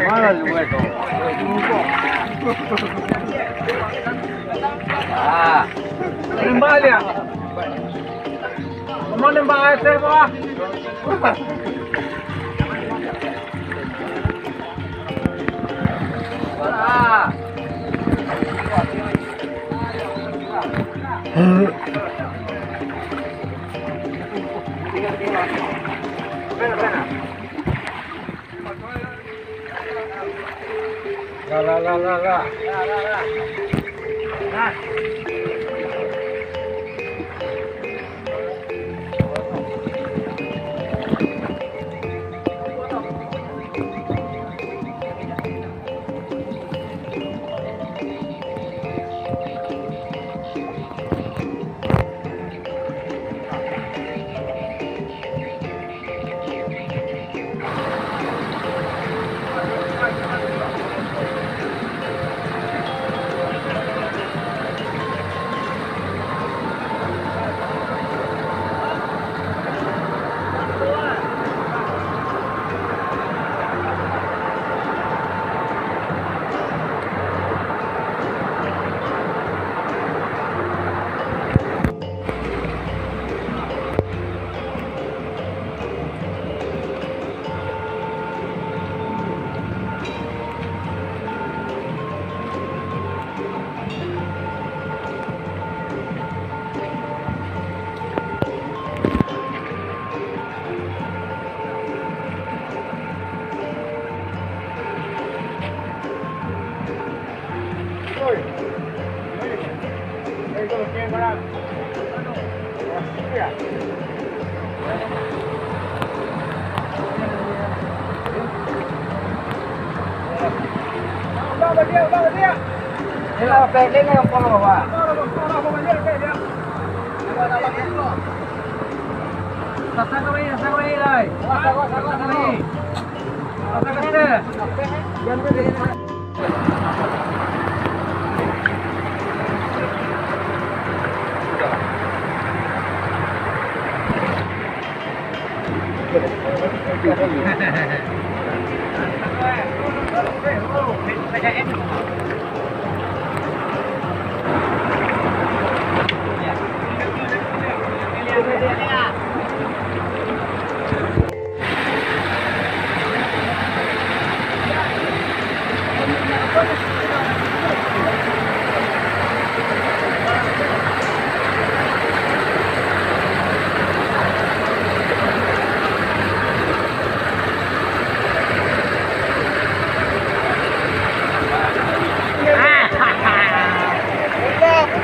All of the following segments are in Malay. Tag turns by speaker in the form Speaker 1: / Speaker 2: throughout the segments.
Speaker 1: Mana juga itu? Ah, kembali ya. Mana mbak saya pak? Ah. La. Nah. Pwede na yung pangalawa. Sasakawin lang. Sasakawin. Yan ka din.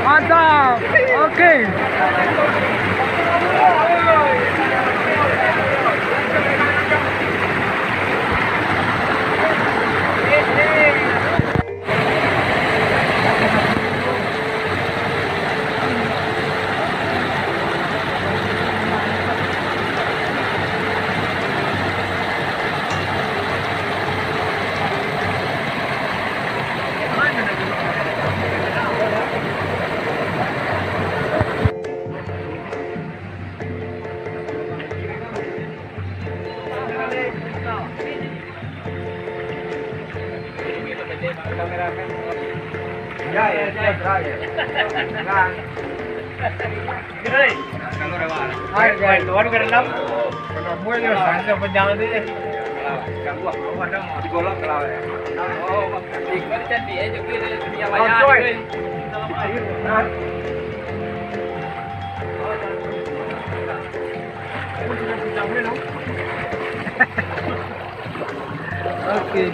Speaker 1: Mantap. Okey. Okey.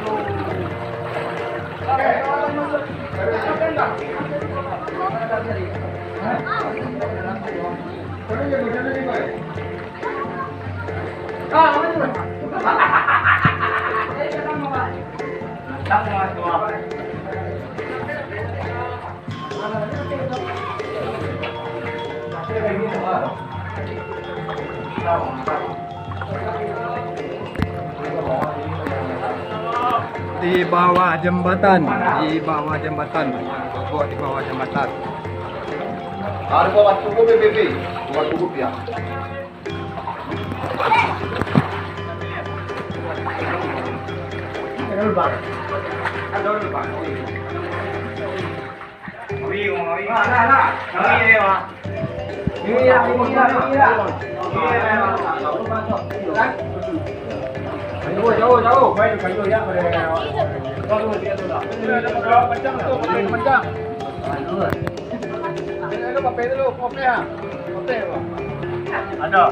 Speaker 1: Di bawah jembatan, di bawah jembatan, buat di bawah jembatan.
Speaker 2: Harga waktu ko BBB, waktu ko ya. Ano ba? Ano ba?
Speaker 1: Jauh.
Speaker 2: Ada.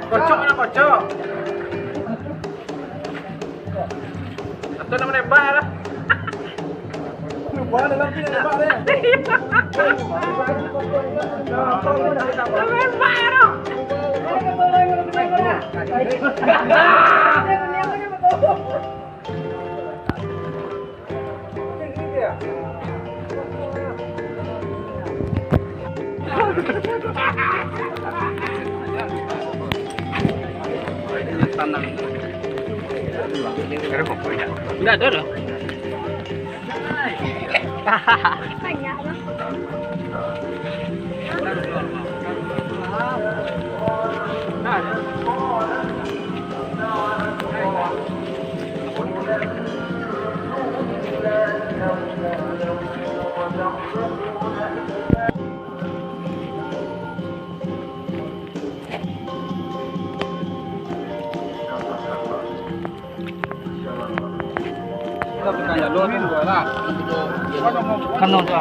Speaker 1: Kocok na kocok. Atau nama nembak lah. Nembak dalam sini nembak dia. Nembak ya. Enggak ada loh. Kanon tu.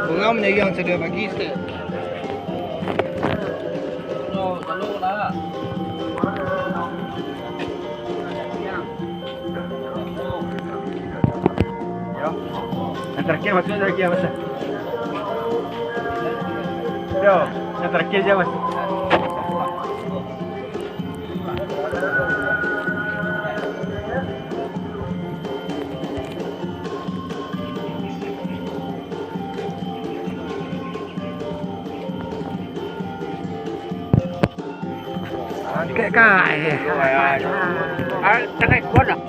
Speaker 1: Bunga menjadi yang sedia bagi sikit. Lalu lah. Yang terakhir maksudnya lagi apa sih? Yo, yang terakhir je mas. Cái cài. Cái cài cuốn à?